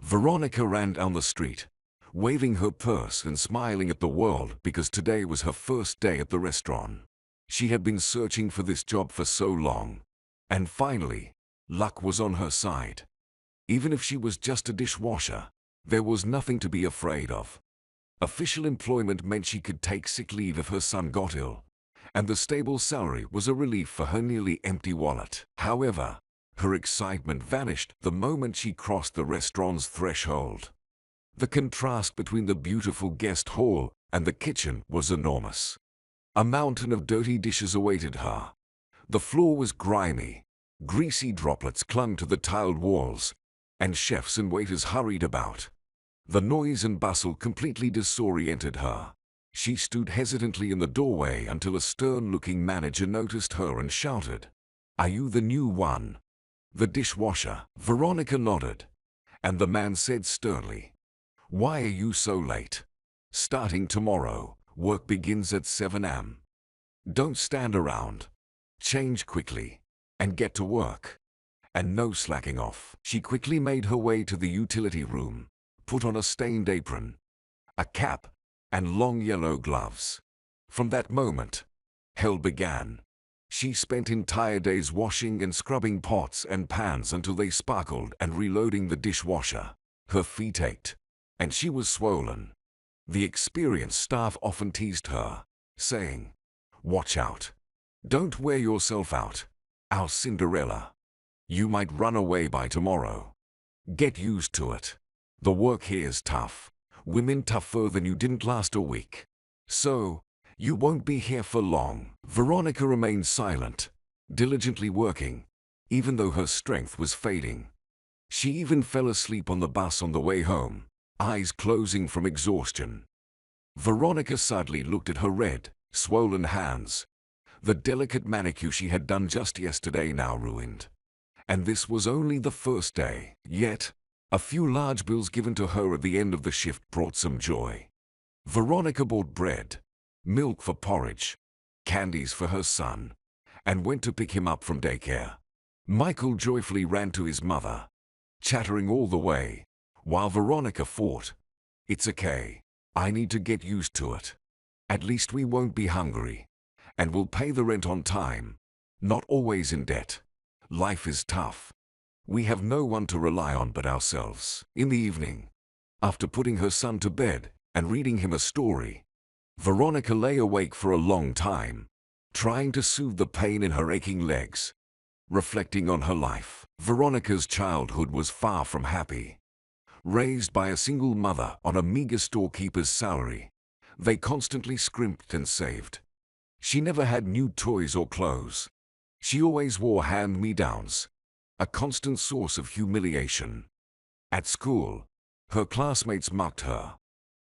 Veronica ran down the street, waving her purse and smiling at the world because today was her first day at the restaurant. She had been searching for this job for so long, and finally, luck was on her side. Even if she was just a dishwasher, there was nothing to be afraid of. Official employment meant she could take sick leave if her son got ill, and the stable salary was a relief for her nearly empty wallet. However, her excitement vanished the moment she crossed the restaurant's threshold. The contrast between the beautiful guest hall and the kitchen was enormous. A mountain of dirty dishes awaited her. The floor was grimy, greasy droplets clung to the tiled walls, and chefs and waiters hurried about. The noise and bustle completely disoriented her. She stood hesitantly in the doorway until a stern-looking manager noticed her and shouted, "Are you the new one? The dishwasher?" Veronica nodded, and the man said sternly, "Why are you so late? Starting tomorrow, work begins at 7 a.m. Don't stand around. Change quickly, and get to work. And no slacking off." She quickly made her way to the utility room, put on a stained apron, a cap, and long yellow gloves. From that moment, hell began. She spent entire days washing and scrubbing pots and pans until they sparkled and reloading the dishwasher. Her feet ached, and she was swollen. The experienced staff often teased her, saying, "Watch out. Don't wear yourself out, our Cinderella. You might run away by tomorrow. Get used to it. The work here is tough. Women tougher than you didn't last a week. So, you won't be here for long." Veronica remained silent, diligently working, even though her strength was fading. She even fell asleep on the bus on the way home, eyes closing from exhaustion. Veronica sadly looked at her red, swollen hands. The delicate manicure she had done just yesterday now ruined. And this was only the first day. Yet, a few large bills given to her at the end of the shift brought some joy. Veronica bought bread, milk for porridge, candies for her son, and went to pick him up from daycare. Michael joyfully ran to his mother, chattering all the way, while Veronica thought, "It's okay. I need to get used to it. At least we won't be hungry, and we'll pay the rent on time, not always in debt. Life is tough. We have no one to rely on but ourselves." In the evening, after putting her son to bed and reading him a story, Veronica lay awake for a long time, trying to soothe the pain in her aching legs. Reflecting on her life, Veronica's childhood was far from happy. Raised by a single mother on a meager storekeeper's salary, they constantly scrimped and saved. She never had new toys or clothes. She always wore hand-me-downs, a constant source of humiliation. At school, her classmates mocked her,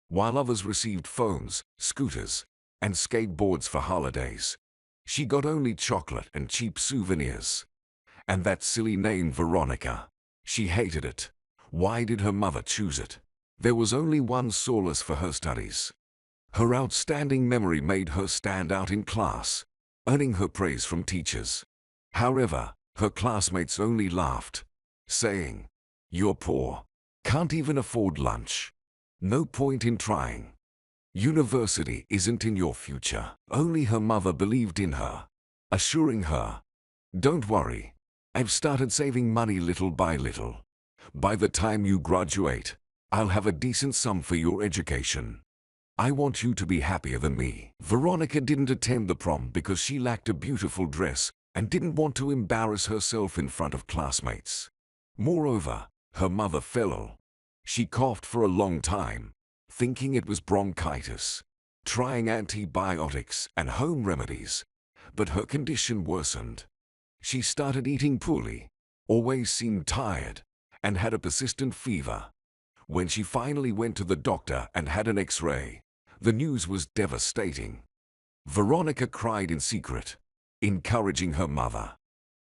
while others received phones, scooters, and skateboards for holidays. She got only chocolate and cheap souvenirs. And that silly name Veronica. She hated it. Why did her mother choose it? There was only one solace for her studies. Her outstanding memory made her stand out in class, earning her praise from teachers. However, her classmates only laughed, saying, "You're poor. Can't even afford lunch. No point in trying. University isn't in your future." Only her mother believed in her, assuring her, "Don't worry. I've started saving money little by little. By the time you graduate, I'll have a decent sum for your education. I want you to be happier than me." Veronica didn't attend the prom because she lacked a beautiful dress and didn't want to embarrass herself in front of classmates. Moreover, her mother fell ill. She coughed for a long time, thinking it was bronchitis, trying antibiotics and home remedies, but her condition worsened. She started eating poorly, always seemed tired, and had a persistent fever. When she finally went to the doctor and had an X-ray, the news was devastating. Veronica cried in secret, encouraging her mother.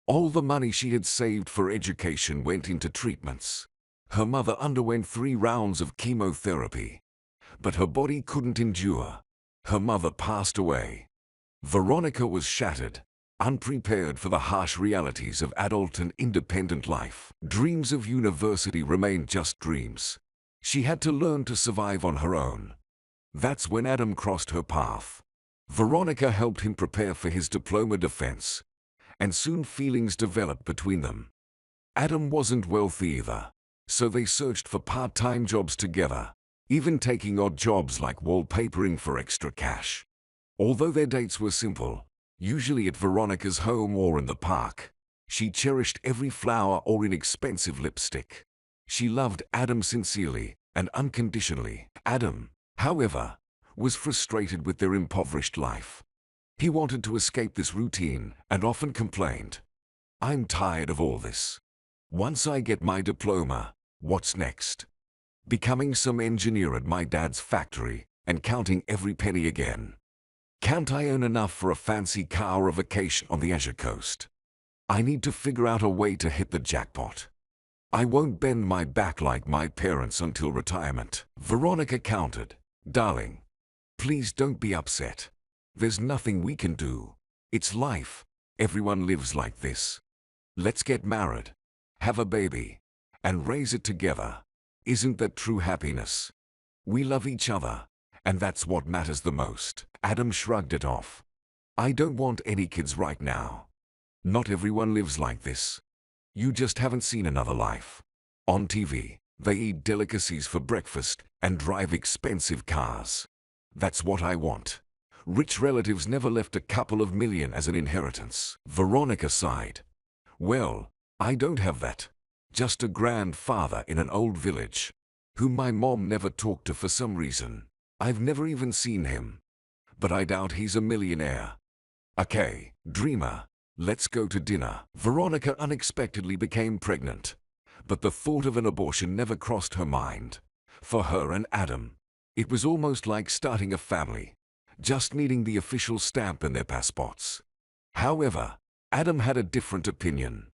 All the money she had saved for education went into treatments. Her mother underwent 3 rounds of chemotherapy, but her body couldn't endure. Her mother passed away. Veronica was shattered, unprepared for the harsh realities of adult and independent life. Dreams of university remained just dreams. She had to learn to survive on her own. That's when Adam crossed her path. Veronica helped him prepare for his diploma defense, and soon feelings developed between them. Adam wasn't wealthy either, so they searched for part-time jobs together, even taking odd jobs like wallpapering for extra cash. Although their dates were simple, usually at Veronica's home or in the park, she cherished every flower or inexpensive lipstick. She loved Adam sincerely and unconditionally. Adam, however, was frustrated with their impoverished life. He wanted to escape this routine and often complained, "I'm tired of all this. Once I get my diploma, what's next? Becoming some engineer at my dad's factory and counting every penny again. Can't I earn enough for a fancy car or a vacation on the Azure coast? I need to figure out a way to hit the jackpot. I won't bend my back like my parents until retirement." Veronica countered, "Darling, please don't be upset. There's nothing we can do. It's life. Everyone lives like this. Let's get married, have a baby, and raise it together. Isn't that true happiness? We love each other, and that's what matters the most." Adam shrugged it off. "I don't want any kids right now. Not everyone lives like this. You just haven't seen another life. On TV, they eat delicacies for breakfast and drive expensive cars. That's what I want. Rich relatives never left a couple of million as an inheritance." Veronica sighed. "Well, I don't have that. Just a grandfather in an old village, whom my mom never talked to for some reason. I've never even seen him. But I doubt he's a millionaire. Okay, dreamer, let's go to dinner." Veronica unexpectedly became pregnant, but the thought of an abortion never crossed her mind. For her and Adam, it was almost like starting a family, just needing the official stamp in their passports. However, Adam had a different opinion.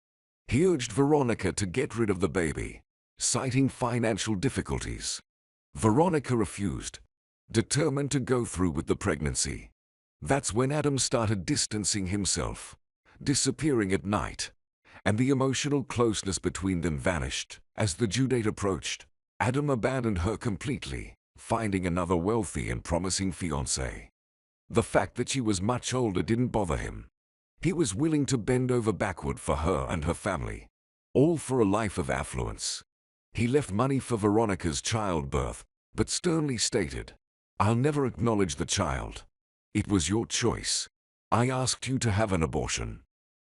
He urged Veronica to get rid of the baby, citing financial difficulties. Veronica refused, determined to go through with the pregnancy. That's when Adam started distancing himself, disappearing at night, and the emotional closeness between them vanished. As the due date approached, Adam abandoned her completely, finding another wealthy and promising fiancé. The fact that she was much older didn't bother him. He was willing to bend over backward for her and her family, all for a life of affluence. He left money for Veronica's childbirth, but sternly stated, "I'll never acknowledge the child. It was your choice. I asked you to have an abortion.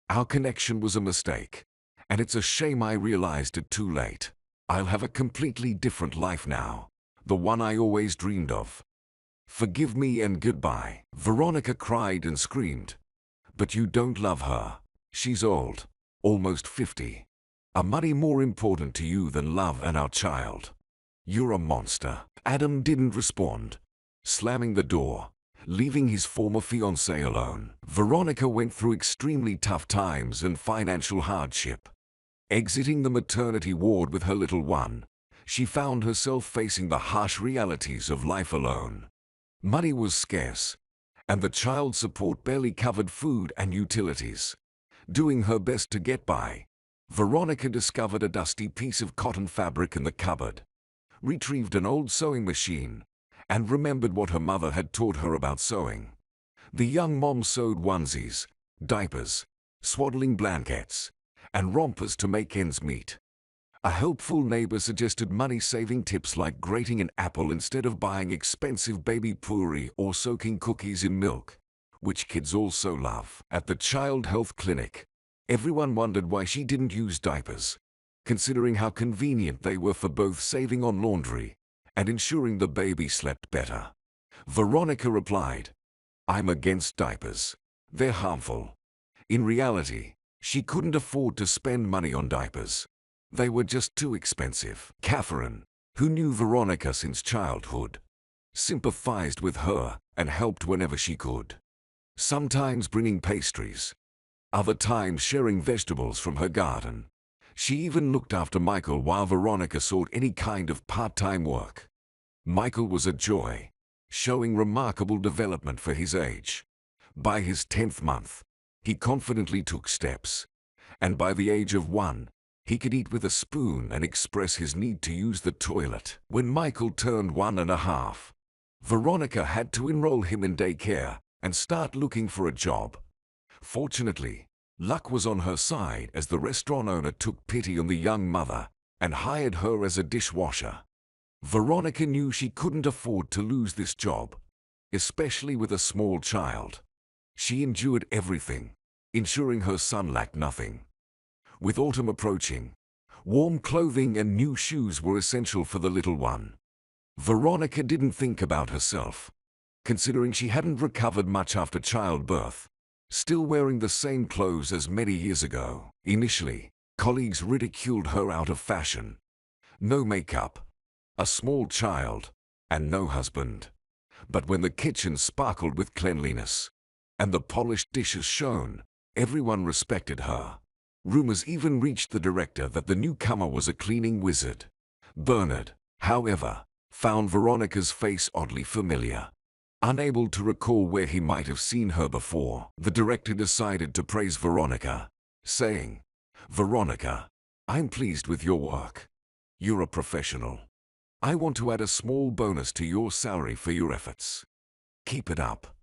Our connection was a mistake, and it's a shame I realized it too late. I'll have a completely different life now, the one I always dreamed of. Forgive me and goodbye." Veronica cried and screamed. "But you don't love her. She's old, almost 50. Are money more important to you than love and our child? You're a monster." Adam didn't respond, slamming the door, leaving his former fiancée alone. Veronica went through extremely tough times and financial hardship. Exiting the maternity ward with her little one, she found herself facing the harsh realities of life alone. Money was scarce, and the child support barely covered food and utilities. Doing her best to get by, Veronica discovered a dusty piece of cotton fabric in the cupboard, retrieved an old sewing machine, and remembered what her mother had taught her about sewing. The young mom sewed onesies, diapers, swaddling blankets, and rompers to make ends meet. A helpful neighbor suggested money-saving tips like grating an apple instead of buying expensive baby puree or soaking cookies in milk, which kids also love. At the child health clinic, everyone wondered why she didn't use diapers, considering how convenient they were for both saving on laundry and ensuring the baby slept better. Veronica replied, "I'm against diapers. They're harmful." In reality, she couldn't afford to spend money on diapers. They were just too expensive. Catherine, who knew Veronica since childhood, sympathized with her and helped whenever she could. Sometimes bringing pastries, other times sharing vegetables from her garden. She even looked after Michael while Veronica sought any kind of part-time work. Michael was a joy, showing remarkable development for his age. By his 10th month, He confidently took steps, and by the age of 1, he could eat with a spoon and express his need to use the toilet. When Michael turned 1.5, Veronica had to enroll him in daycare and start looking for a job. Fortunately, luck was on her side as the restaurant owner took pity on the young mother and hired her as a dishwasher. Veronica knew she couldn't afford to lose this job, especially with a small child. She endured everything, ensuring her son lacked nothing. With autumn approaching, warm clothing and new shoes were essential for the little one. Veronica didn't think about herself, considering she hadn't recovered much after childbirth, still wearing the same clothes as many years ago. Initially, colleagues ridiculed her out of fashion. No makeup, a small child, and no husband. But when the kitchen sparkled with cleanliness, and the polished dishes shone, everyone respected her. Rumors even reached the director that the newcomer was a cleaning wizard. Bernard, however, found Veronica's face oddly familiar. Unable to recall where he might have seen her before, the director decided to praise Veronica, saying, "Veronica, I'm pleased with your work. You're a professional. I want to add a small bonus to your salary for your efforts. Keep it up."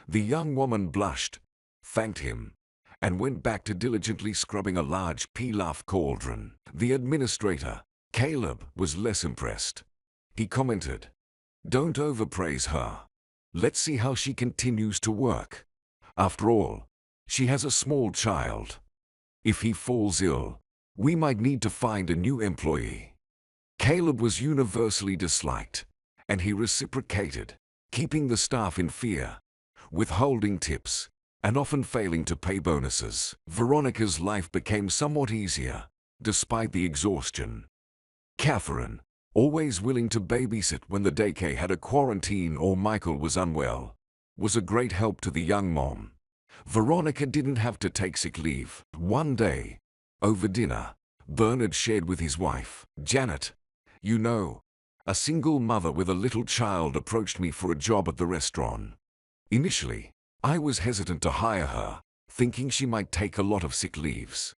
The young woman blushed, thanked him, and went back to diligently scrubbing a large pilaf cauldron. The administrator, Caleb, was less impressed. He commented, "Don't overpraise her. Let's see how she continues to work. After all, she has a small child. If he falls ill, we might need to find a new employee." Caleb was universally disliked, and he reciprocated, keeping the staff in fear, withholding tips, and often failing to pay bonuses. Veronica's life became somewhat easier, despite the exhaustion. Catherine, always willing to babysit when the daycare had a quarantine or Michael was unwell, was a great help to the young mom. Veronica didn't have to take sick leave. One day, over dinner, Bernard shared with his wife, "Janet, you know, a single mother with a little child approached me for a job at the restaurant. Initially, I was hesitant to hire her, thinking she might take a lot of sick leaves.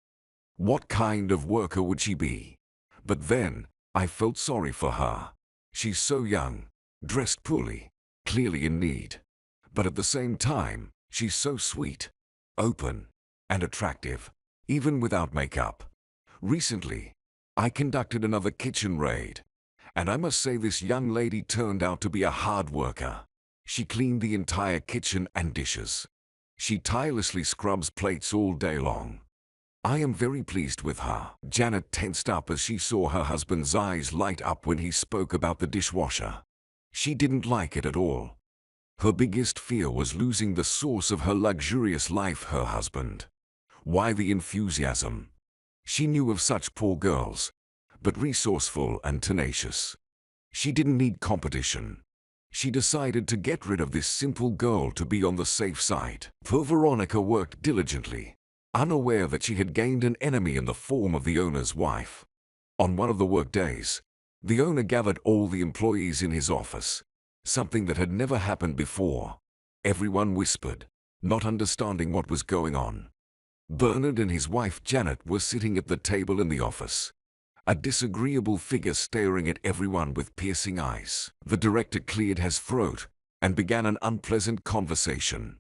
What kind of worker would she be? But then, I felt sorry for her. She's so young, dressed poorly, clearly in need. But at the same time, she's so sweet, open, and attractive, even without makeup. Recently, I conducted another kitchen raid, and I must say this young lady turned out to be a hard worker. She cleaned the entire kitchen and dishes. She tirelessly scrubs plates all day long. I am very pleased with her." Janet tensed up as she saw her husband's eyes light up when he spoke about the dishwasher. She didn't like it at all. Her biggest fear was losing the source of her luxurious life, her husband. Why the enthusiasm? She knew of such poor girls, but resourceful and tenacious. She didn't need competition. She decided to get rid of this simple girl to be on the safe side. Poor Veronica worked diligently, unaware that she had gained an enemy in the form of the owner's wife. On one of the work days, the owner gathered all the employees in his office, something that had never happened before. Everyone whispered, not understanding what was going on. Bernard and his wife Janet were sitting at the table in the office, a disagreeable figure staring at everyone with piercing eyes. The director cleared his throat and began an unpleasant conversation.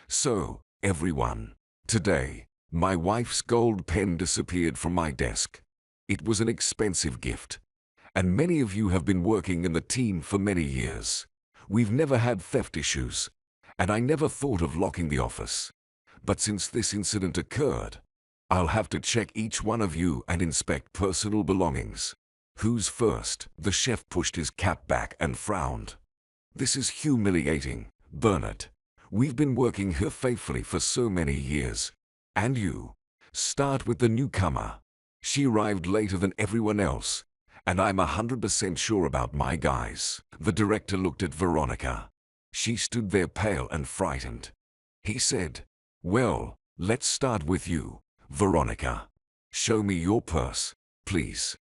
"So, everyone, today, my wife's gold pen disappeared from my desk. It was an expensive gift, and many of you have been working in the team for many years. We've never had theft issues, and I never thought of locking the office. But since this incident occurred, I'll have to check each one of you and inspect personal belongings. Who's first?" The chef pushed his cap back and frowned. "This is humiliating, Bernard. We've been working here faithfully for so many years. And you? Start with the newcomer. She arrived later than everyone else, and I'm 100% sure about my guys." The director looked at Veronica. She stood there pale and frightened. He said, "Well, let's start with you, Veronica. Show me your purse, please.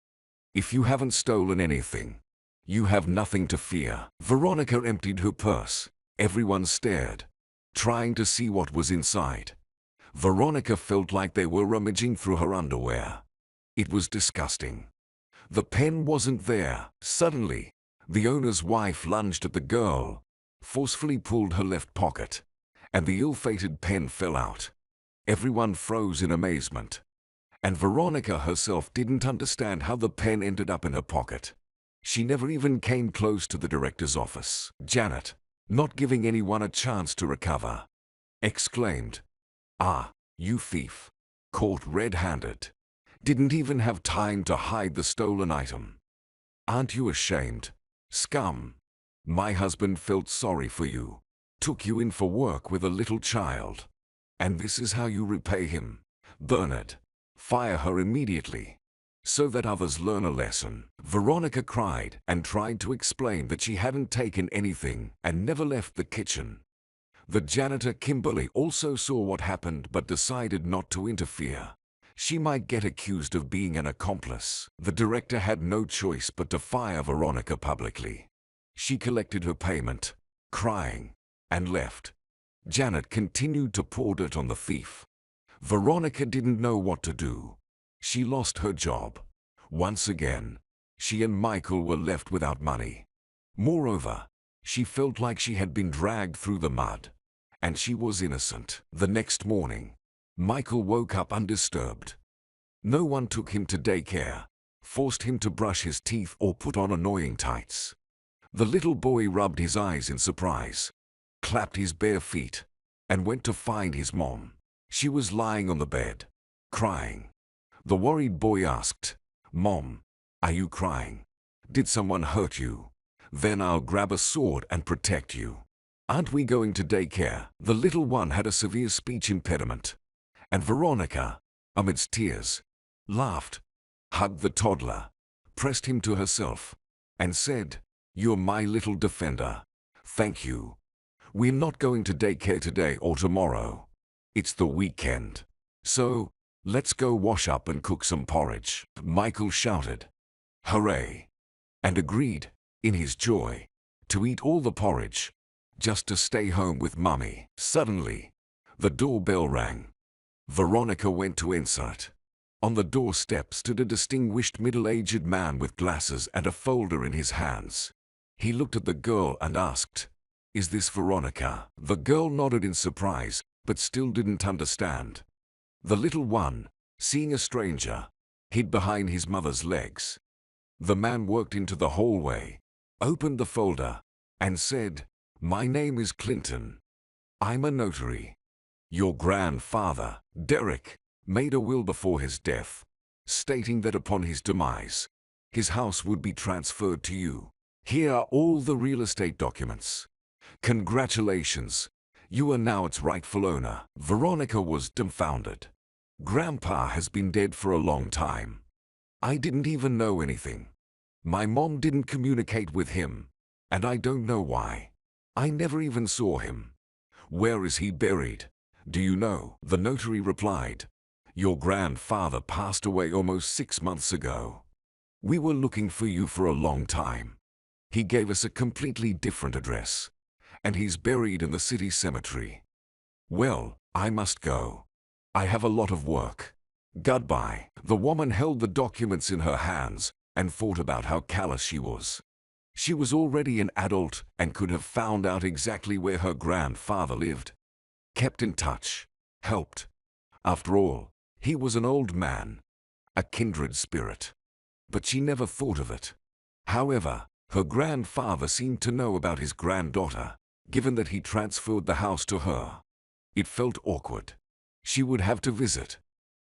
If you haven't stolen anything, you have nothing to fear." Veronica emptied her purse. Everyone stared, trying to see what was inside. Veronica felt like they were rummaging through her underwear. It was disgusting. The pen wasn't there. Suddenly, the owner's wife lunged at the girl, forcefully pulled her left pocket, and the ill-fated pen fell out. Everyone froze in amazement, and Veronica herself didn't understand how the pen ended up in her pocket. She never even came close to the director's office. Janet, not giving anyone a chance to recover, exclaimed, "Ah, you thief! Caught red-handed. Didn't even have time to hide the stolen item. Aren't you ashamed? Scum! My husband felt sorry for you, took you in for work with a little child. And this is how you repay him? Bernard, fire her immediately, so that others learn a lesson." Veronica cried and tried to explain that she hadn't taken anything and never left the kitchen. The janitor Kimberly also saw what happened but decided not to interfere. She might get accused of being an accomplice. The director had no choice but to fire Veronica publicly. She collected her payment, crying, and left. Janet continued to pour dirt on the thief. Veronica didn't know what to do. She lost her job. Once again, she and Michael were left without money. Moreover, she felt like she had been dragged through the mud, and she was innocent. The next morning, Michael woke up undisturbed. No one took him to daycare, forced him to brush his teeth or put on annoying tights. The little boy rubbed his eyes in surprise, clapped his bare feet, and went to find his mom. She was lying on the bed, crying. The worried boy asked, "Mom, are you crying? Did someone hurt you? Then I'll grab a sword and protect you. Aren't we going to daycare?" The little one had a severe speech impediment, and Veronica, amidst tears, laughed, hugged the toddler, pressed him to herself, and said, "You're my little defender. Thank you. We're not going to daycare today or tomorrow. It's the weekend. So, let's go wash up and cook some porridge." Michael shouted, "Hooray!" and agreed, in his joy, to eat all the porridge, just to stay home with Mummy. Suddenly, the doorbell rang. Veronica went to answer it. On the doorstep stood a distinguished middle-aged man with glasses and a folder in his hands. He looked at the girl and asked, "Is this Veronica?" The girl nodded in surprise, but still didn't understand. The little one, seeing a stranger, hid behind his mother's legs. The man walked into the hallway, opened the folder, and said, "My name is Clinton. I'm a notary. Your grandfather, Derek, made a will before his death, stating that upon his demise, his house would be transferred to you. Here are all the real estate documents. Congratulations, you are now its rightful owner." Veronica was dumbfounded. "Grandpa has been dead for a long time. I didn't even know anything. My mom didn't communicate with him, and I don't know why. I never even saw him. Where is he buried? Do you know?" The notary replied, "Your grandfather passed away almost 6 months ago. We were looking for you for a long time. He gave us a completely different address, and he's buried in the city cemetery. Well, I must go. I have a lot of work. Goodbye." The woman held the documents in her hands and thought about how callous she was. She was already an adult and could have found out exactly where her grandfather lived, kept in touch, helped. After all, he was an old man, a kindred spirit. But she never thought of it. However, her grandfather seemed to know about his granddaughter, given that he transferred the house to her. It felt awkward. She would have to visit,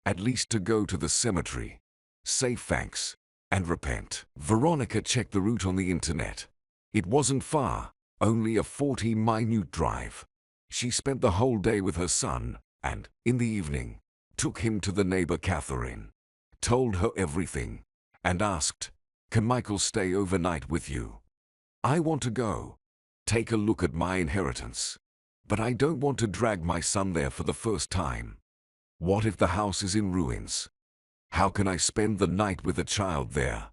at least to go to the cemetery, say thanks, and repent. Veronica checked the route on the internet. It wasn't far, only a 40-minute drive. She spent the whole day with her son, and, in the evening, took him to the neighbor Catherine, told her everything, and asked, "Can Michael stay overnight with you? I want to go, take a look at my inheritance, but I don't want to drag my son there for the first time. What if the house is in ruins? How can I spend the night with a child there?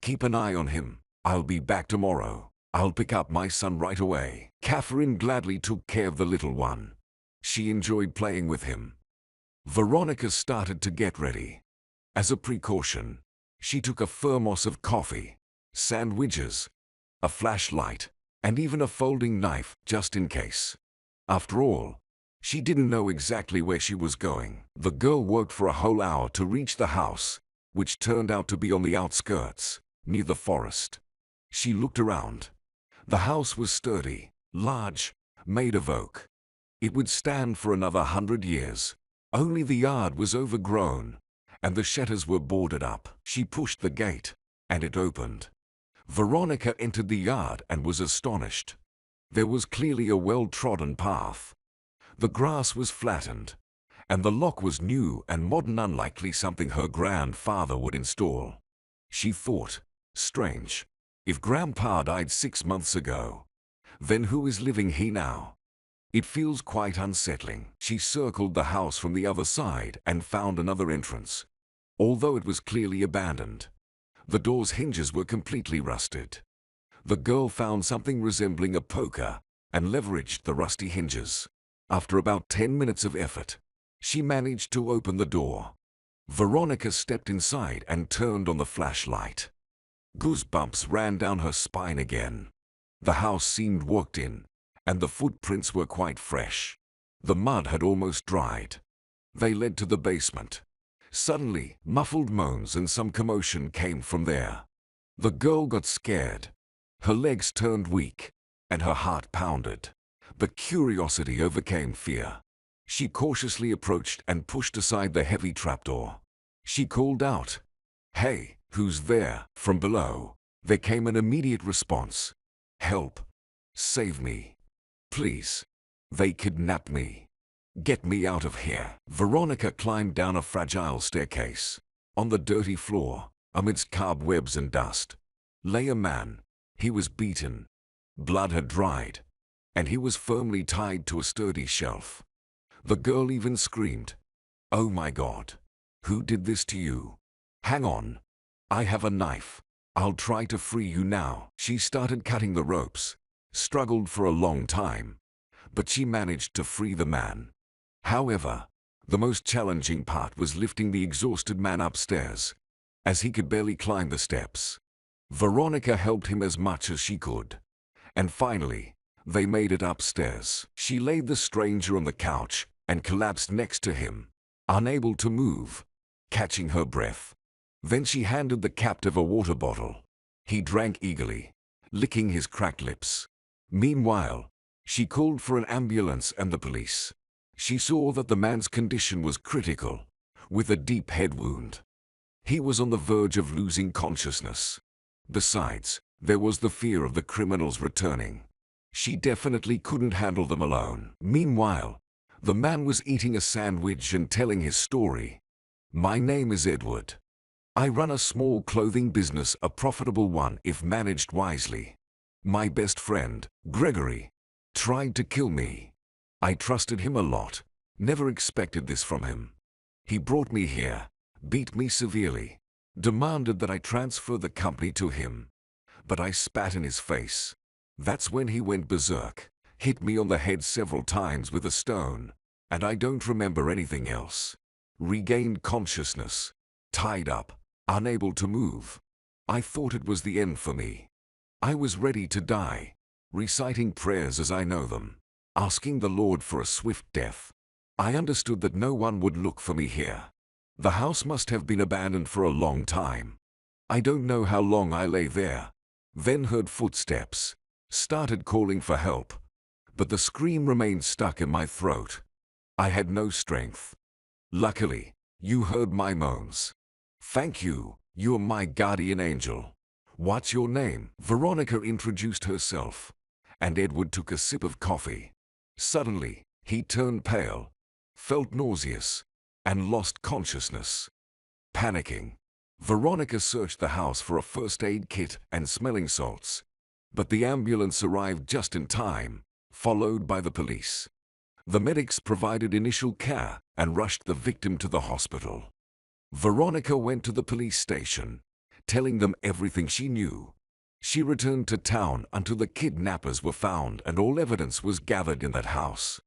Keep an eye on him. I'll be back tomorrow. I'll pick up my son right away." Catherine gladly took care of the little one. She enjoyed playing with him. Veronica started to get ready. As a precaution, she took a thermos of coffee, sandwiches, a flashlight, and even a folding knife just in case. After all, she didn't know exactly where she was going. The girl worked for a whole hour to reach the house, which turned out to be on the outskirts, near the forest. She looked around. The house was sturdy, large, made of oak. It would stand for another 100 years. Only the yard was overgrown, and the shutters were boarded up. She pushed the gate, and it opened. Veronica entered the yard and was astonished. There was clearly a well-trodden path. The grass was flattened, and the lock was new and modern, unlikely something her grandfather would install. She thought, strange. If Grandpa died 6 months ago, then who is living here now? It feels quite unsettling. She circled the house from the other side and found another entrance. Although it was clearly abandoned, the door's hinges were completely rusted. The girl found something resembling a poker and leveraged the rusty hinges. After about 10 minutes of effort, she managed to open the door. Veronica stepped inside and turned on the flashlight. Goosebumps ran down her spine again. The house seemed walked in, and the footprints were quite fresh. The mud had almost dried. They led to the basement. Suddenly, muffled moans and some commotion came from there. The girl got scared. Her legs turned weak, and her heart pounded. But curiosity overcame fear. She cautiously approached and pushed aside the heavy trapdoor. She called out, "Hey, who's there?" From below, there came an immediate response. "Help! Save me! Please! They kidnapped me! Get me out of here!" Veronica climbed down a fragile staircase. On the dirty floor, amidst cobwebs and dust, lay a man. He was beaten. Blood had dried, and he was firmly tied to a sturdy shelf. The girl even screamed, "Oh my God! Who did this to you? Hang on! I have a knife. I'll try to free you now." She started cutting the ropes, struggled for a long time, but she managed to free the man. However, the most challenging part was lifting the exhausted man upstairs, as he could barely climb the steps. Veronica helped him as much as she could, and finally, they made it upstairs. She laid the stranger on the couch and collapsed next to him, unable to move, catching her breath. Then she handed the captive a water bottle. He drank eagerly, licking his cracked lips. Meanwhile, she called for an ambulance and the police. She saw that the man's condition was critical, with a deep head wound. He was on the verge of losing consciousness. Besides, there was the fear of the criminals returning. She definitely couldn't handle them alone. Meanwhile, the man was eating a sandwich and telling his story. "My name is Edward. I run a small clothing business, a profitable one if managed wisely. My best friend, Gregory, tried to kill me. I trusted him a lot, never expected this from him. He brought me here, beat me severely, demanded that I transfer the company to him. But I spat in his face. That's when he went berserk, hit me on the head several times with a stone, and I don't remember anything else. Regained consciousness, tied up, unable to move. I thought it was the end for me. I was ready to die, reciting prayers as I know them, asking the Lord for a swift death. I understood that no one would look for me here. The house must have been abandoned for a long time. I don't know how long I lay there, then heard footsteps, started calling for help, but the scream remained stuck in my throat. I had no strength. Luckily, you heard my moans. Thank you, you're my guardian angel. What's your name?" Veronica introduced herself, and Edward took a sip of coffee. Suddenly, he turned pale, felt nauseous, and lost consciousness. Panicking, Veronica searched the house for a first aid kit and smelling salts, but the ambulance arrived just in time, followed by the police. The medics provided initial care and rushed the victim to the hospital. Veronica went to the police station, telling them everything she knew. She returned to town until the kidnappers were found and all evidence was gathered in that house.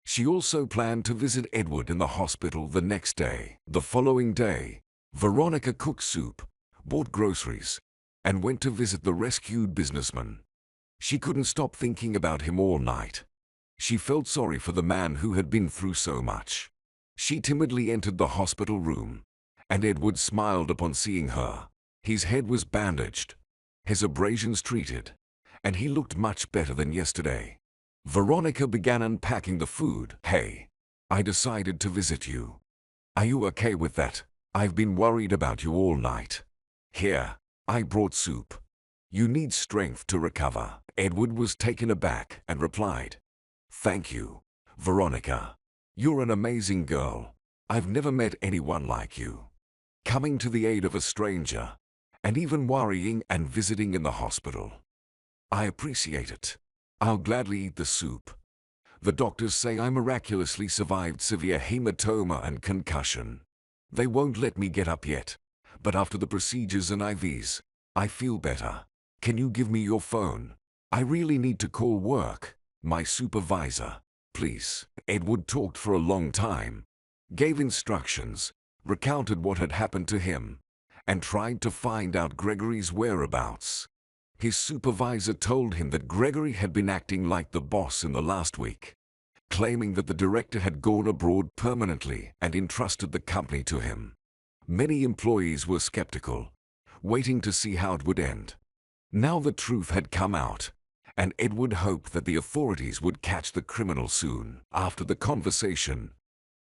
She also planned to visit Edward in the hospital the next day. The following day, Veronica cooked soup, bought groceries, and went to visit the rescued businessman. She couldn't stop thinking about him all night. She felt sorry for the man who had been through so much. She timidly entered the hospital room, and Edward smiled upon seeing her. His head was bandaged, his abrasions treated, and he looked much better than yesterday. Veronica began unpacking the food. "Hey, I decided to visit you. Are you okay with that? I've been worried about you all night. Here, I brought soup. You need strength to recover." Edward was taken aback and replied, "Thank you, Veronica. You're an amazing girl. I've never met anyone like you. Coming to the aid of a stranger, and even worrying and visiting in the hospital. I appreciate it. I'll gladly eat the soup. The doctors say I miraculously survived severe hematoma and concussion. They won't let me get up yet, but after the procedures and IVs, I feel better. Can you give me your phone? I really need to call work, my supervisor, please." Edward talked for a long time, gave instructions, recounted what had happened to him, and tried to find out Gregory's whereabouts. His supervisor told him that Gregory had been acting like the boss in the last week, claiming that the director had gone abroad permanently and entrusted the company to him. Many employees were skeptical, waiting to see how it would end. Now the truth had come out, and Edward hoped that the authorities would catch the criminal soon. After the conversation,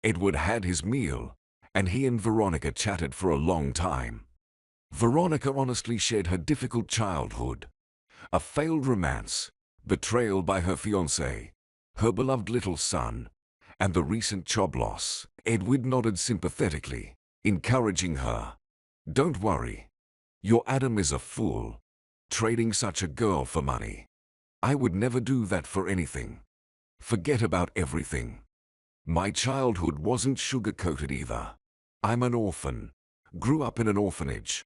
Edward had his meal, and he and Veronica chatted for a long time. Veronica honestly shared her difficult childhood, a failed romance, betrayal by her fiancé, her beloved little son, and the recent job loss. Edward nodded sympathetically, encouraging her. "Don't worry. Your Adam is a fool, trading such a girl for money. I would never do that for anything. Forget about everything. My childhood wasn't sugar-coated either. I'm an orphan, grew up in an orphanage,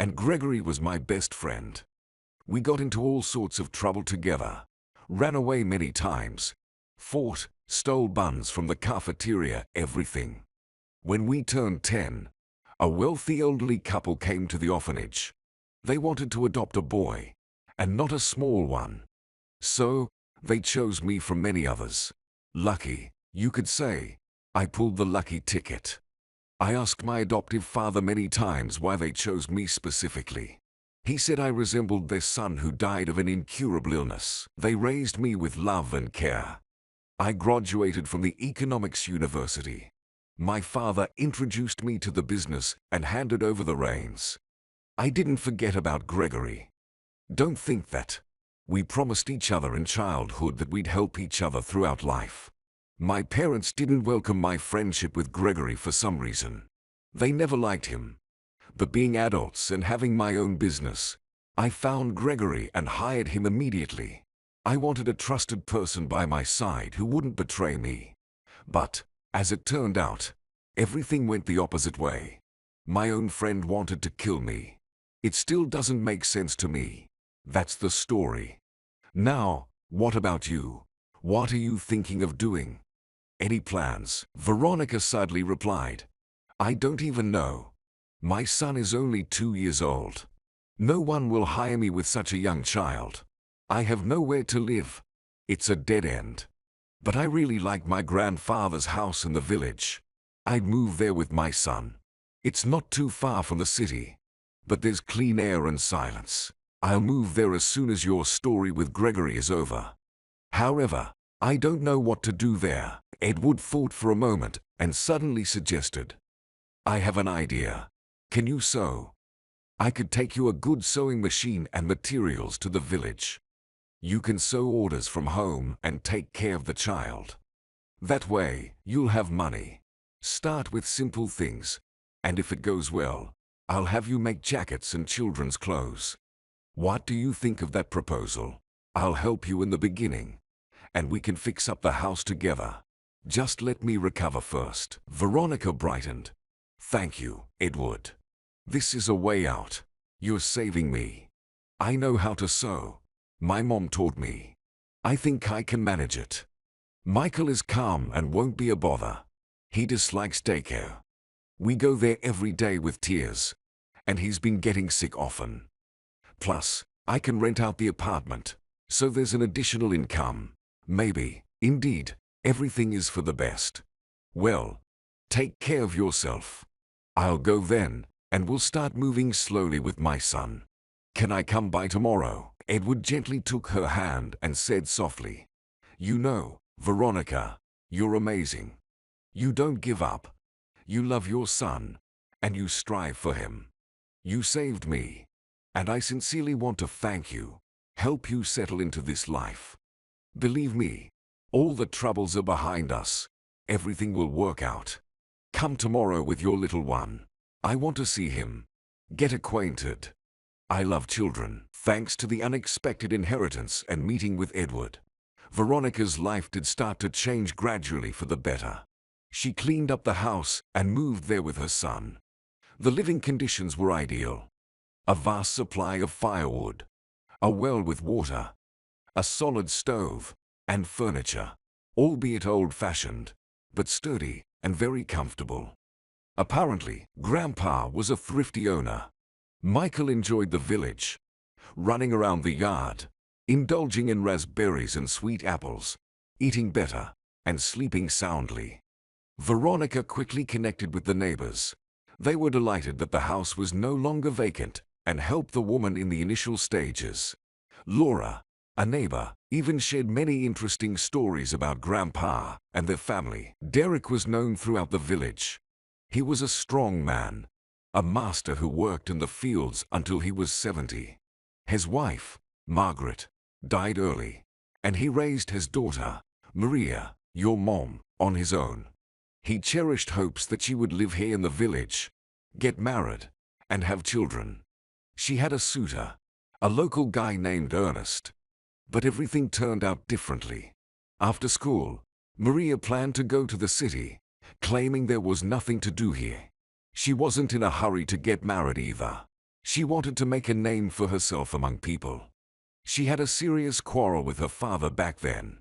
and Gregory was my best friend. We got into all sorts of trouble together, ran away many times, fought, stole buns from the cafeteria, everything. When we turned 10, a wealthy elderly couple came to the orphanage. They wanted to adopt a boy, and not a small one. So, they chose me from many others. Lucky, you could say. I pulled the lucky ticket. I asked my adoptive father many times why they chose me specifically. He said I resembled their son who died of an incurable illness. They raised me with love and care. I graduated from the Economics University. My father introduced me to the business and handed over the reins. I didn't forget about Gregory. Don't think that. We promised each other in childhood that we'd help each other throughout life. My parents didn't welcome my friendship with Gregory for some reason. They never liked him. But being adults and having my own business, I found Gregory and hired him immediately. I wanted a trusted person by my side who wouldn't betray me. But, as it turned out, everything went the opposite way. My own friend wanted to kill me. It still doesn't make sense to me. That's the story. Now, what about you? What are you thinking of doing? Any plans? Veronica sadly replied. I don't even know. My son is only 2 years old. No one will hire me with such a young child. I have nowhere to live. It's a dead end. But I really like my grandfather's house in the village. I'd move there with my son. It's not too far from the city, but there's clean air and silence. I'll move there as soon as your story with Gregory is over. However, I don't know what to do there. Edward thought for a moment and suddenly suggested, I have an idea. Can you sew? I could take you a good sewing machine and materials to the village. You can sew orders from home and take care of the child. That way, you'll have money. Start with simple things, and if it goes well, I'll have you make jackets and children's clothes. What do you think of that proposal? I'll help you in the beginning, and we can fix up the house together. Just let me recover first. Veronica brightened. Thank you, Edward. This is a way out. You're saving me. I know how to sew. My mom taught me. I think I can manage it. Michael is calm and won't be a bother. He dislikes daycare. We go there every day with tears, and he's been getting sick often. Plus, I can rent out the apartment, so there's an additional income. Maybe, indeed, everything is for the best. Well, take care of yourself. I'll go then, and we'll start moving slowly with my son. Can I come by tomorrow? Edward gently took her hand and said softly, "You know, Veronica, you're amazing. You don't give up. You love your son, and you strive for him. You saved me, and I sincerely want to thank you, help you settle into this life. Believe me, all the troubles are behind us. Everything will work out. Come tomorrow with your little one. I want to see him. Get acquainted. I love children." Thanks to the unexpected inheritance and meeting with Edward, Veronica's life did start to change gradually for the better. She cleaned up the house and moved there with her son. The living conditions were ideal. A vast supply of firewood, a well with water, a solid stove, and furniture, albeit old-fashioned, but sturdy and very comfortable. Apparently, Grandpa was a thrifty owner. Michael enjoyed the village, running around the yard, indulging in raspberries and sweet apples, eating better, and sleeping soundly. Veronica quickly connected with the neighbors. They were delighted that the house was no longer vacant and helped the woman in the initial stages. Laura, a neighbor, even shared many interesting stories about Grandpa and their family. Derek was known throughout the village. He was a strong man, a master who worked in the fields until he was 70. His wife, Margaret, died early, and he raised his daughter, Maria, your mom, on his own. He cherished hopes that she would live here in the village, get married, and have children. She had a suitor, a local guy named Ernest. But everything turned out differently. After school, Maria planned to go to the city, claiming there was nothing to do here. She wasn't in a hurry to get married either. She wanted to make a name for herself among people. She had a serious quarrel with her father back then.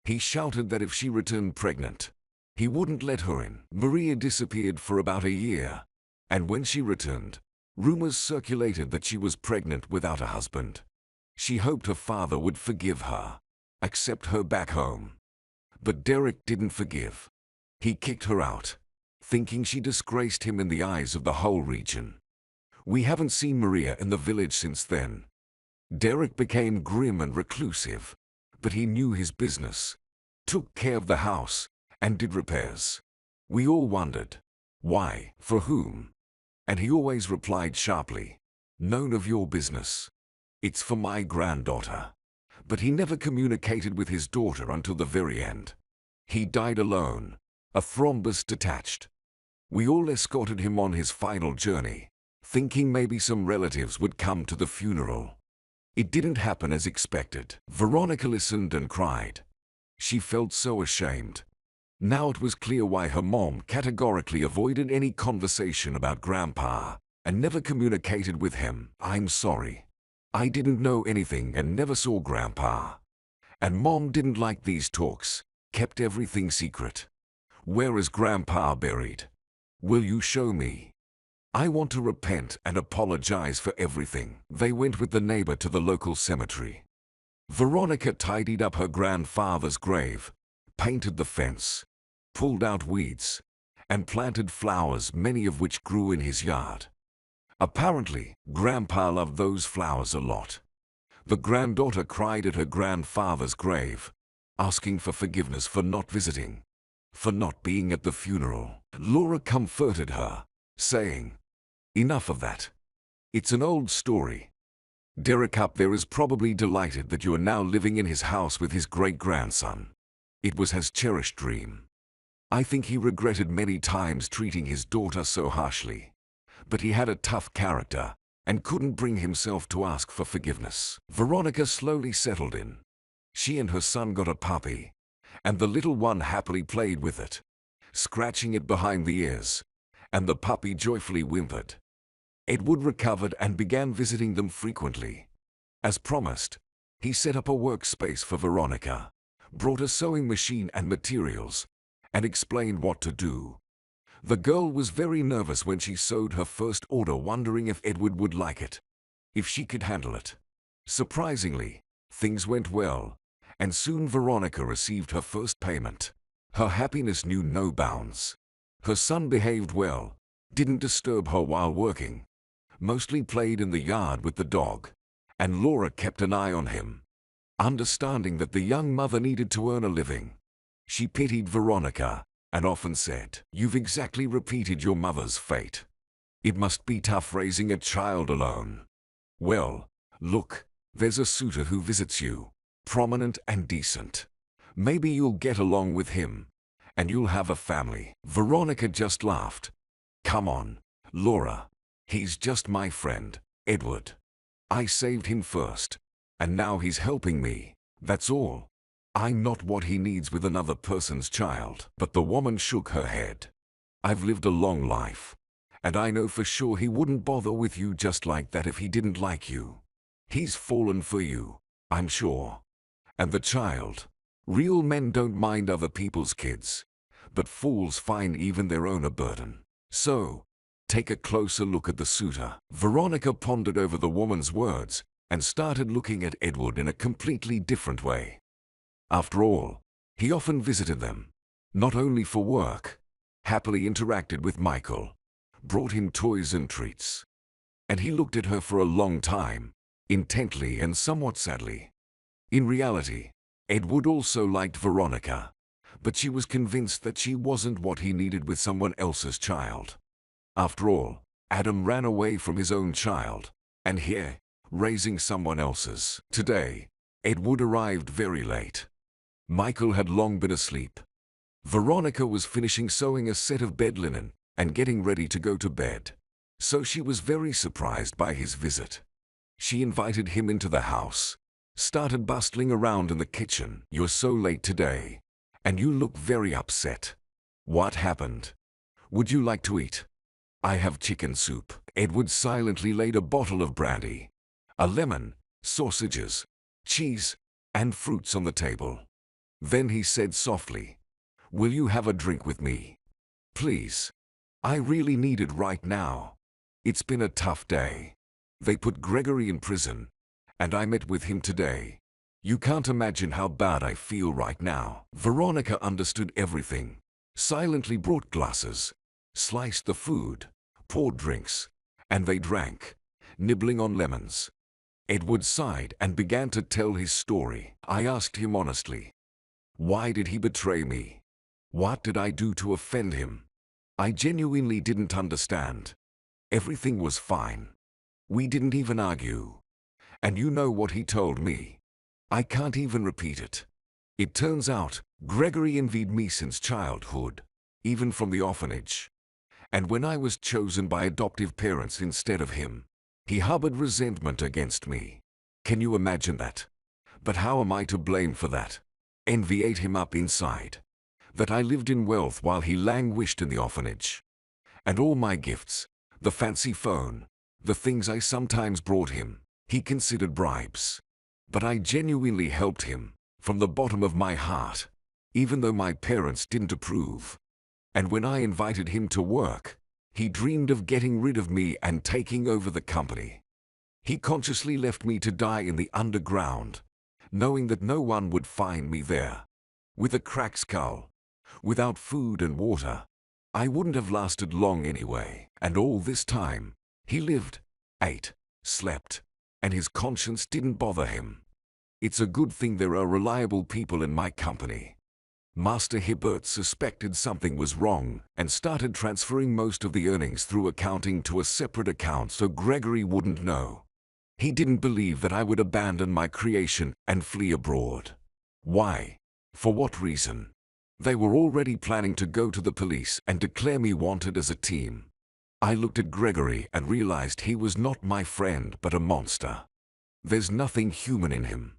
He shouted that if she returned pregnant, he wouldn't let her in. Maria disappeared for about a year, and when she returned, rumors circulated that she was pregnant without a husband. She hoped her father would forgive her, accept her back home. But Derek didn't forgive. He kicked her out, thinking she disgraced him in the eyes of the whole region. We haven't seen Maria in the village since then. Derek became grim and reclusive, but he knew his business, took care of the house, and did repairs. We all wondered, why, for whom? And he always replied sharply, "None of your business. It's for my granddaughter." But he never communicated with his daughter until the very end. He died alone, a thrombus detached. We all escorted him on his final journey, thinking maybe some relatives would come to the funeral. It didn't happen as expected. Veronica listened and cried. She felt so ashamed. Now it was clear why her mom categorically avoided any conversation about Grandpa and never communicated with him. "I'm sorry. I didn't know anything and never saw Grandpa. And Mom didn't like these talks, kept everything secret. Where is Grandpa buried? Will you show me? I want to repent and apologize for everything." They went with the neighbor to the local cemetery. Veronica tidied up her grandfather's grave, painted the fence, pulled out weeds, and planted flowers, many of which grew in his yard. Apparently, Grandpa loved those flowers a lot. The granddaughter cried at her grandfather's grave, asking for forgiveness for not visiting, for not being at the funeral. Laura comforted her, saying, "Enough of that. It's an old story. Derek up there is probably delighted that you are now living in his house with his great-grandson. It was his cherished dream. I think he regretted many times treating his daughter so harshly. But he had a tough character and couldn't bring himself to ask for forgiveness." Veronica slowly settled in. She and her son got a puppy, and the little one happily played with it, scratching it behind the ears, and the puppy joyfully whimpered. Edward recovered and began visiting them frequently. As promised, he set up a workspace for Veronica, brought a sewing machine and materials, and explained what to do. The girl was very nervous when she sewed her first order, wondering if Edward would like it, if she could handle it. Surprisingly, things went well, and soon Veronica received her first payment. Her happiness knew no bounds. Her son behaved well, didn't disturb her while working, mostly played in the yard with the dog, and Laura kept an eye on him. Understanding that the young mother needed to earn a living, she pitied Veronica and often said, "You've exactly repeated your mother's fate. It must be tough raising a child alone. Well, look, there's a suitor who visits you, prominent and decent. Maybe you'll get along with him, and you'll have a family." Veronica just laughed. "Come on, Laura. He's just my friend, Edward. I saved him first, and now he's helping me, that's all. I'm not what he needs with another person's child." But the woman shook her head. "I've lived a long life, and I know for sure he wouldn't bother with you just like that if he didn't like you. He's fallen for you, I'm sure. And the child. Real men don't mind other people's kids, but fools find even their own a burden. So, take a closer look at the suitor." Veronica pondered over the woman's words and started looking at Edward in a completely different way. After all, he often visited them, not only for work, happily interacted with Michael, brought him toys and treats. And he looked at her for a long time, intently and somewhat sadly. In reality, Edward also liked Veronica, but she was convinced that she wasn't what he needed with someone else's child. After all, Adam ran away from his own child, and here, raising someone else's. Today, Edward arrived very late. Michael had long been asleep. Veronica was finishing sewing a set of bed linen and getting ready to go to bed, so she was very surprised by his visit. She invited him into the house, started bustling around in the kitchen. "You're so late today, and you look very upset. What happened? Would you like to eat? I have chicken soup." Edward silently laid a bottle of brandy, a lemon, sausages, cheese, and fruits on the table. Then he said softly, "Will you have a drink with me? Please. I really need it right now. It's been a tough day. They put Gregory in prison, and I met with him today. You can't imagine how bad I feel right now." Veronica understood everything, silently brought glasses, sliced the food, poured drinks, and they drank, nibbling on lemons. Edward sighed and began to tell his story. "I asked him honestly, why did he betray me? What did I do to offend him? I genuinely didn't understand. Everything was fine. We didn't even argue. And you know what he told me? I can't even repeat it. It turns out, Gregory envied me since childhood, even from the orphanage. And when I was chosen by adoptive parents instead of him, he harbored resentment against me. Can you imagine that? But how am I to blame for that? Envy ate him up inside. That I lived in wealth while he languished in the orphanage. And all my gifts, the fancy phone, the things I sometimes brought him, he considered bribes. But I genuinely helped him, from the bottom of my heart, even though my parents didn't approve. And when I invited him to work, he dreamed of getting rid of me and taking over the company. He consciously left me to die in the underground, knowing that no one would find me there. With a cracked skull, without food and water, I wouldn't have lasted long anyway. And all this time, he lived, ate, slept, and his conscience didn't bother him. It's a good thing there are reliable people in my company." Master Hibbert suspected something was wrong and started transferring most of the earnings through accounting to a separate account so Gregory wouldn't know. He didn't believe that I would abandon my creation and flee abroad. Why? For what reason? They were already planning to go to the police and declare me wanted as a team. I looked at Gregory and realized he was not my friend but a monster. There's nothing human in him.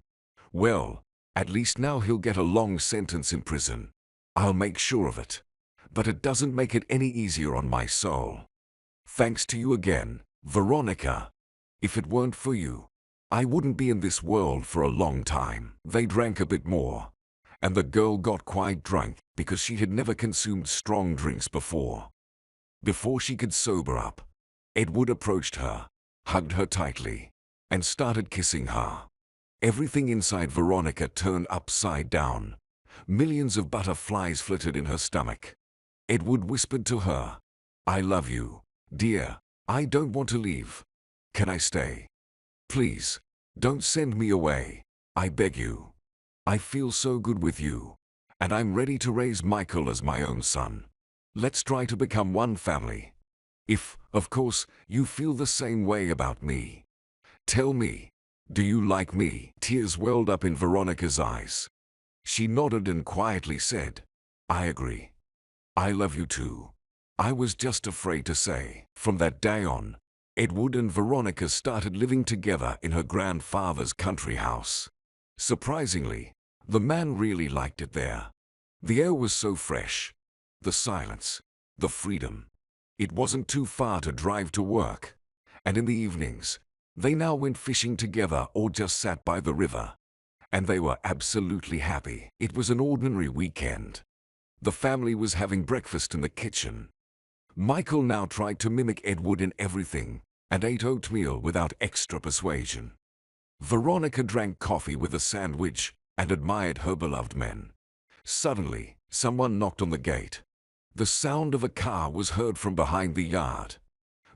Well, at least now he'll get a long sentence in prison. I'll make sure of it. But it doesn't make it any easier on my soul. Thanks to you again, Veronica. If it weren't for you, I wouldn't be in this world for a long time. They drank a bit more, and the girl got quite drunk because she had never consumed strong drinks before. Before she could sober up, Edward approached her, hugged her tightly, and started kissing her. Everything inside Veronica turned upside down. Millions of butterflies flitted in her stomach. Edward whispered to her, "I love you, dear. I don't want to leave. Can I stay? Please, don't send me away. I beg you. I feel so good with you, and I'm ready to raise Michael as my own son. Let's try to become one family. If, of course, you feel the same way about me. Tell me, do you like me?" Tears welled up in Veronica's eyes. She nodded and quietly said, "I agree. I love you too. I was just afraid to say." From that day on, Edward and Veronica started living together in her grandfather's country house. Surprisingly, the man really liked it there. The air was so fresh. The silence, the freedom. It wasn't too far to drive to work. And in the evenings, they now went fishing together or just sat by the river. And they were absolutely happy. It was an ordinary weekend. The family was having breakfast in the kitchen. Michael now tried to mimic Edward in everything and ate oatmeal without extra persuasion. Veronica drank coffee with a sandwich and admired her beloved men. Suddenly, someone knocked on the gate. The sound of a car was heard from behind the yard.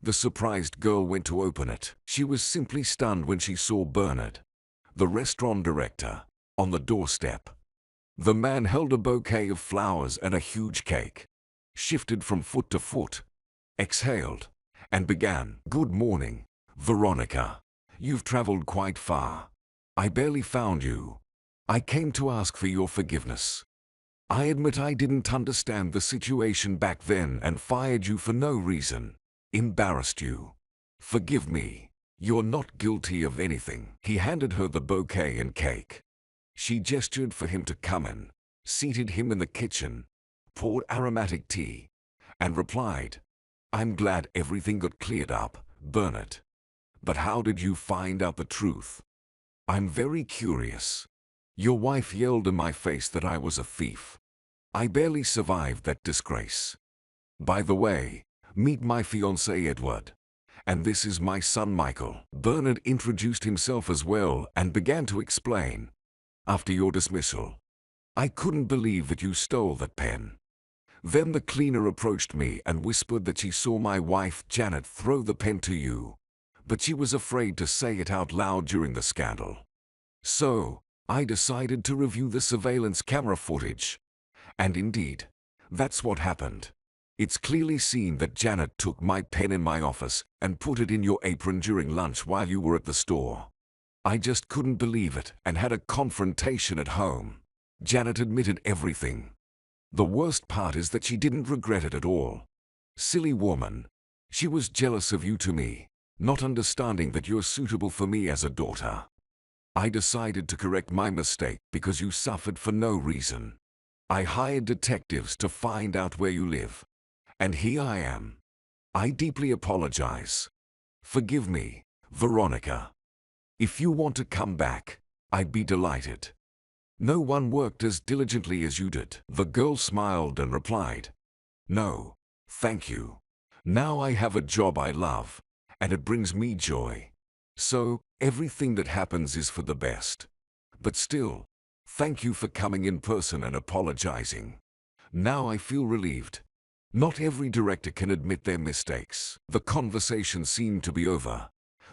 The surprised girl went to open it. She was simply stunned when she saw Bernard, the restaurant director, on the doorstep. The man held a bouquet of flowers and a huge cake, shifted from foot to foot, exhaled, and began, "Good morning, Veronica. You've traveled quite far. I barely found you. I came to ask for your forgiveness. I admit I didn't understand the situation back then and fired you for no reason. Embarrassed you. Forgive me. You're not guilty of anything." He handed her the bouquet and cake. She gestured for him to come in, seated him in the kitchen, poured aromatic tea, and replied, "I'm glad everything got cleared up, Bernard. But how did you find out the truth? I'm very curious. Your wife yelled in my face that I was a thief. I barely survived that disgrace. By the way, meet my fiancé Edward. And this is my son Michael." Bernard introduced himself as well and began to explain. "After your dismissal, I couldn't believe that you stole that pen. Then the cleaner approached me and whispered that she saw my wife Janet throw the pen to you, but she was afraid to say it out loud during the scandal. So, I decided to review the surveillance camera footage. And indeed, that's what happened. It's clearly seen that Janet took my pen in my office and put it in your apron during lunch while you were at the store. I just couldn't believe it and had a confrontation at home. Janet admitted everything. The worst part is that she didn't regret it at all. Silly woman. She was jealous of you to me, not understanding that you're suitable for me as a daughter. I decided to correct my mistake because you suffered for no reason. I hired detectives to find out where you live. And here I am. I deeply apologize. Forgive me, Veronica. If you want to come back, I'd be delighted. No one worked as diligently as you did." The girl smiled and replied, "No, thank you. Now I have a job I love, and it brings me joy. So, everything that happens is for the best. But still, thank you for coming in person and apologizing. Now I feel relieved. Not every director can admit their mistakes." The conversation seemed to be over,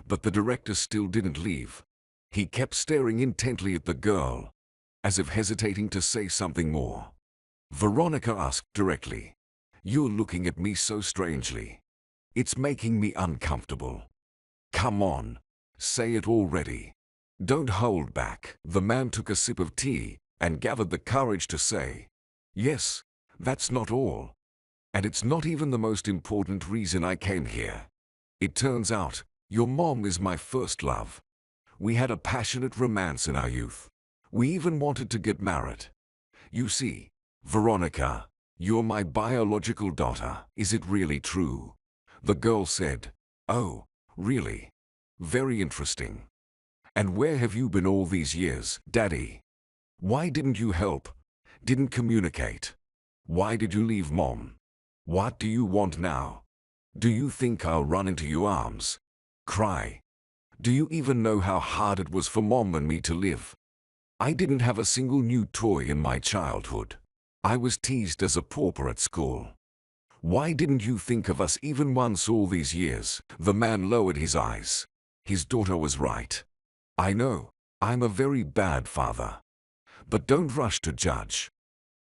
but the director still didn't leave. He kept staring intently at the girl, as if hesitating to say something more. Veronica asked directly, "You're looking at me so strangely. It's making me uncomfortable. Come on, say it already. Don't hold back." The man took a sip of tea and gathered the courage to say, "Yes, that's not all. And it's not even the most important reason I came here. It turns out, your mom is my first love. We had a passionate romance in our youth. We even wanted to get married. You see, Veronica, you're my biological daughter. Is it really true?" The girl said, "Oh, really? Very interesting. And where have you been all these years, Daddy? Why didn't you help Didn't communicate. Why did you leave Mom? What do you want now? Do you think I'll run into your arms? Cry? Do you even know how hard it was for Mom and me to live? I didn't have a single new toy in my childhood. I was teased as a pauper at school. Why didn't you think of us even once all these years? The man lowered his eyes. His daughter was right. I know, I'm a very bad father. But don't rush to judge.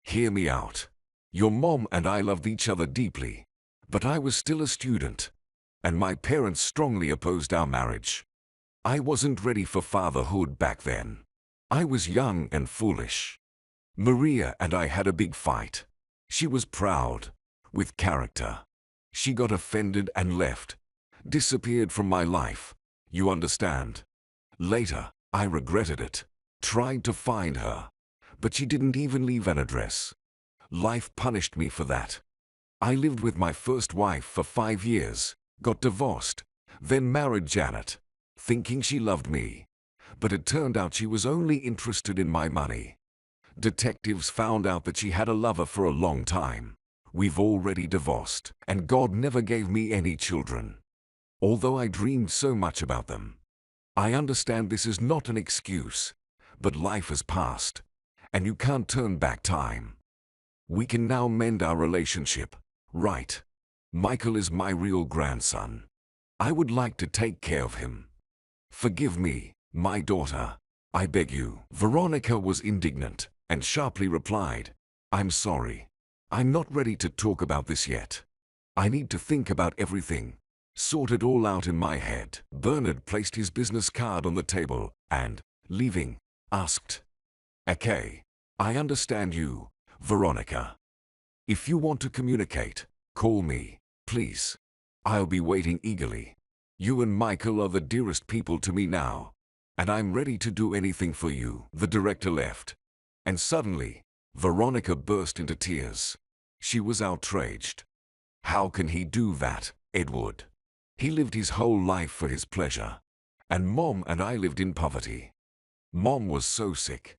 Hear me out. Your mom and I loved each other deeply, but I was still a student, and my parents strongly opposed our marriage. I wasn't ready for fatherhood back then. I was young and foolish. Maria and I had a big fight. She was proud, with character. She got offended and left, disappeared from my life. You understand? Later, I regretted it, tried to find her, but she didn't even leave an address. Life punished me for that. I lived with my first wife for 5 years, got divorced, then married Janet, thinking she loved me. But it turned out she was only interested in my money. Detectives found out that she had a lover for a long time. We've already divorced, and God never gave me any children, although I dreamed so much about them. I understand this is not an excuse, but life has passed, and you can't turn back time. We can now mend our relationship, right? Michael is my real grandson. I would like to take care of him. Forgive me, my daughter. I beg you. Veronica was indignant and sharply replied, I'm sorry. I'm not ready to talk about this yet. I need to think about everything, sort it all out in my head. Bernard placed his business card on the table and, leaving, asked, Okay, I understand you, Veronica. If you want to communicate, call me, please. I'll be waiting eagerly. You and Michael are the dearest people to me now, and I'm ready to do anything for you. The director left, and suddenly, Veronica burst into tears. She was outraged. How can he do that, Edward? He lived his whole life for his pleasure, and Mom and I lived in poverty. Mom was so sick,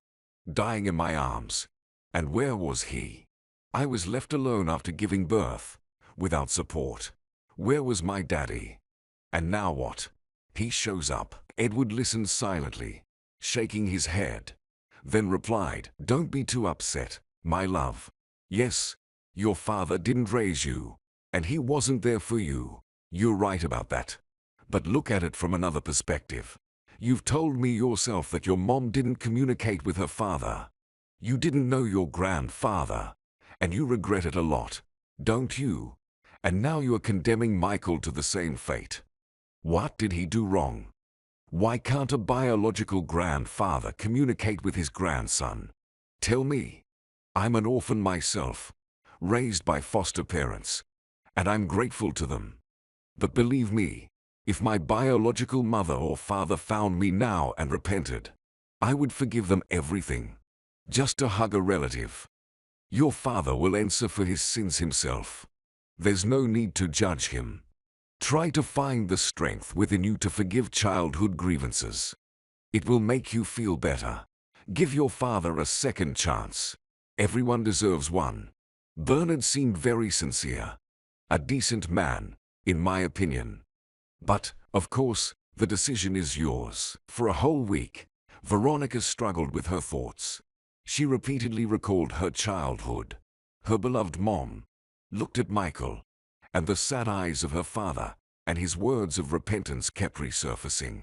dying in my arms, and where was he? I was left alone after giving birth, without support. Where was my daddy? And now what? He shows up. Edward listened silently, shaking his head, then replied, Don't be too upset, my love. Yes, your father didn't raise you, and he wasn't there for you. You're right about that. But look at it from another perspective. You've told me yourself that your mom didn't communicate with her father. You didn't know your grandfather, and you regret it a lot, don't you? And now you are condemning Michael to the same fate. What did he do wrong? Why can't a biological grandfather communicate with his grandson? Tell me. I'm an orphan myself, raised by foster parents, and I'm grateful to them. But believe me, if my biological mother or father found me now and repented, I would forgive them everything, just to hug a relative. Your father will answer for his sins himself. There's no need to judge him. Try to find the strength within you to forgive childhood grievances. It will make you feel better. Give your father a second chance. Everyone deserves one. Bernard seemed very sincere. A decent man, in my opinion. But, of course, the decision is yours. For a whole week, Veronica struggled with her thoughts. She repeatedly recalled her childhood, her beloved mom, looked at Michael, and the sad eyes of her father, and his words of repentance kept resurfacing.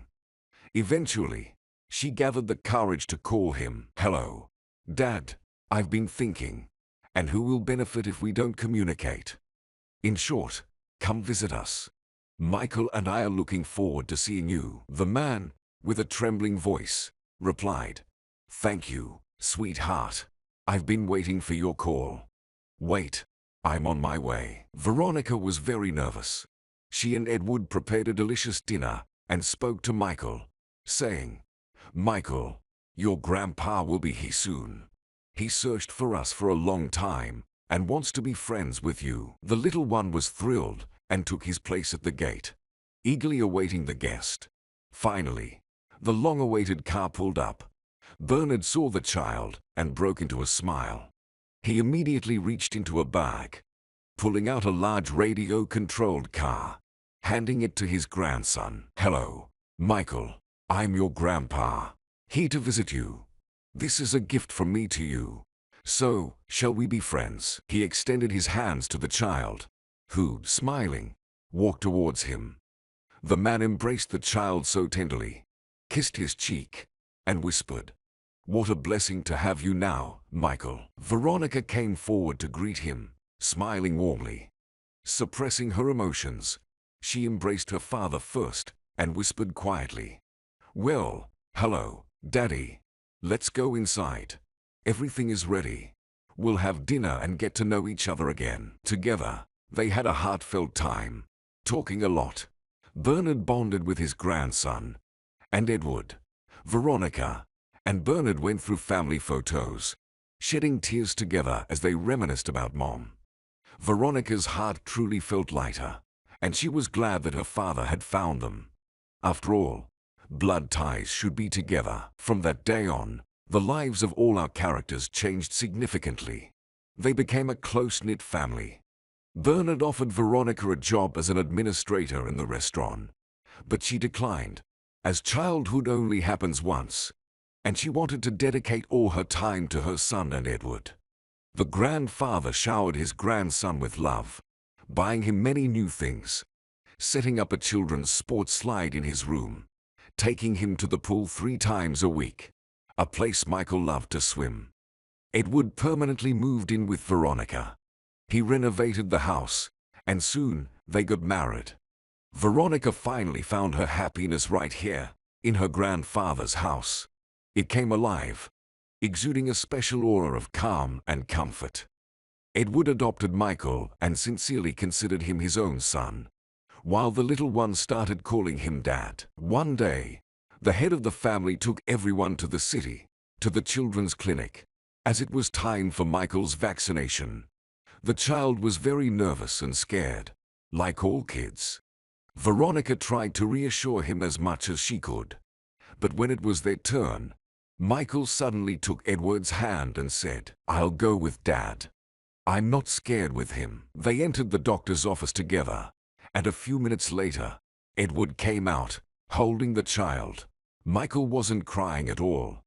Eventually, she gathered the courage to call him. Hello, Dad, I've been thinking, and who will benefit if we don't communicate? In short, come visit us. Michael and I are looking forward to seeing you. The man, with a trembling voice, replied, Thank you, sweetheart. I've been waiting for your call. Wait, I'm on my way. Veronica was very nervous. She and Edward prepared a delicious dinner and spoke to Michael, saying, Michael, your grandpa will be here soon. He searched for us for a long time and wants to be friends with you. The little one was thrilled and took his place at the gate, eagerly awaiting the guest. Finally, the long-awaited car pulled up. Bernard saw the child and broke into a smile. He immediately reached into a bag, pulling out a large radio-controlled car, handing it to his grandson. "Hello, Michael. I'm your grandpa. Here to visit you. This is a gift from me to you. So, shall we be friends?" He extended his hands to the child, who, smiling, walked towards him. The man embraced the child so tenderly, kissed his cheek, and whispered, "What a blessing to have you now, Michael." Veronica came forward to greet him, smiling warmly. Suppressing her emotions, she embraced her father first and whispered quietly, "Well, hello, Daddy. Let's go inside. Everything is ready. We'll have dinner and get to know each other again." Together, they had a heartfelt time, talking a lot. Bernard bonded with his grandson, and Edward, Veronica, and Bernard went through family photos, shedding tears together as they reminisced about Mom. Veronica's heart truly felt lighter, and she was glad that her father had found them. After all, blood ties should be together. From that day on, the lives of all our characters changed significantly. They became a close-knit family. Bernard offered Veronica a job as an administrator in the restaurant, but she declined, as childhood only happens once, and she wanted to dedicate all her time to her son and Edward. The grandfather showered his grandson with love, buying him many new things, setting up a children's sports slide in his room, taking him to the pool 3 times a week, a place Michael loved to swim. Edward permanently moved in with Veronica. He renovated the house, and soon they got married. Veronica finally found her happiness right here, in her grandfather's house. It came alive, exuding a special aura of calm and comfort. Edward adopted Michael and sincerely considered him his own son, while the little one started calling him Dad. One day, the head of the family took everyone to the city, to the children's clinic, as it was time for Michael's vaccination. The child was very nervous and scared, like all kids. Veronica tried to reassure him as much as she could. But when it was their turn, Michael suddenly took Edward's hand and said, "I'll go with Dad. I'm not scared with him." They entered the doctor's office together, and a few minutes later, Edward came out, holding the child. Michael wasn't crying at all.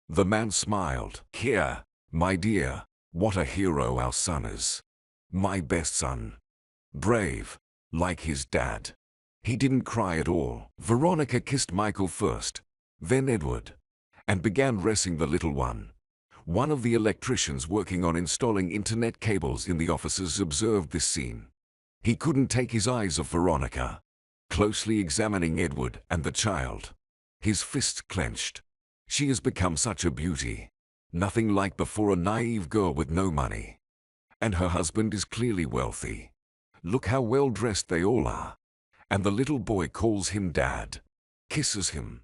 The man smiled. "Here, my dear, what a hero our son is. My best son. Brave, like his dad." He didn't cry at all. Veronica kissed Michael first, then Edward, and began dressing the little one. One of the electricians working on installing internet cables in the offices observed this scene. He couldn't take his eyes off Veronica, closely examining Edward and the child. His fists clenched. "She has become such a beauty. Nothing like before, a naive girl with no money. And her husband is clearly wealthy. Look how well dressed they all are. And the little boy calls him Dad, kisses him.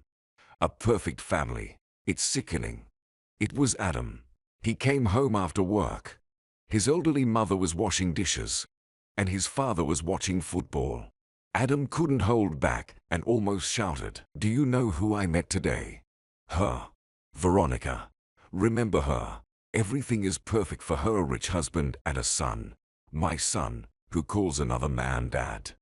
A perfect family. It's sickening." It was Adam. He came home after work. His elderly mother was washing dishes, and his father was watching football. Adam couldn't hold back and almost shouted, "Do you know who I met today? Her. Veronica. Remember her. Everything is perfect for her, a rich husband and a son. My son, who calls another man Dad.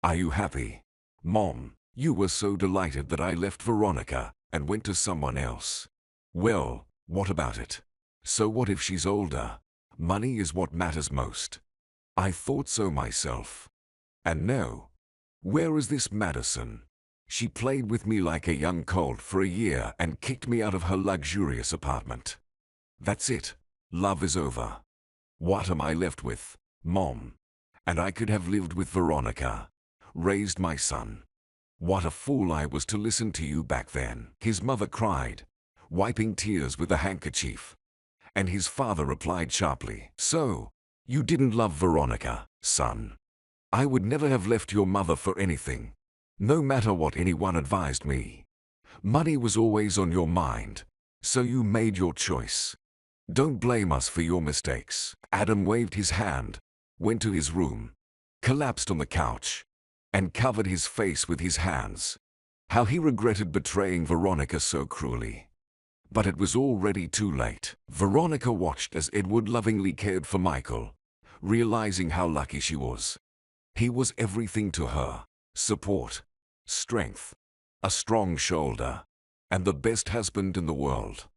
Are you happy? Mom, you were so delighted that I left Veronica and went to someone else. Well, what about it? So what if she's older? Money is what matters most. I thought so myself. And no. Where is this Madison? She played with me like a young colt for a year and kicked me out of her luxurious apartment. That's it. Love is over. What am I left with, Mom? And I could have lived with Veronica, raised my son. What a fool I was to listen to you back then." His mother cried, wiping tears with a handkerchief. And his father replied sharply, "So, you didn't love Veronica, son? I would never have left your mother for anything, no matter what anyone advised me. Money was always on your mind, so you made your choice. Don't blame us for your mistakes." Adam waved his hand, went to his room, collapsed on the couch, and covered his face with his hands. How he regretted betraying Veronica so cruelly. But it was already too late. Veronica watched as Edward lovingly cared for Michael, realizing how lucky she was. He was everything to her: support, strength, a strong shoulder, and the best husband in the world.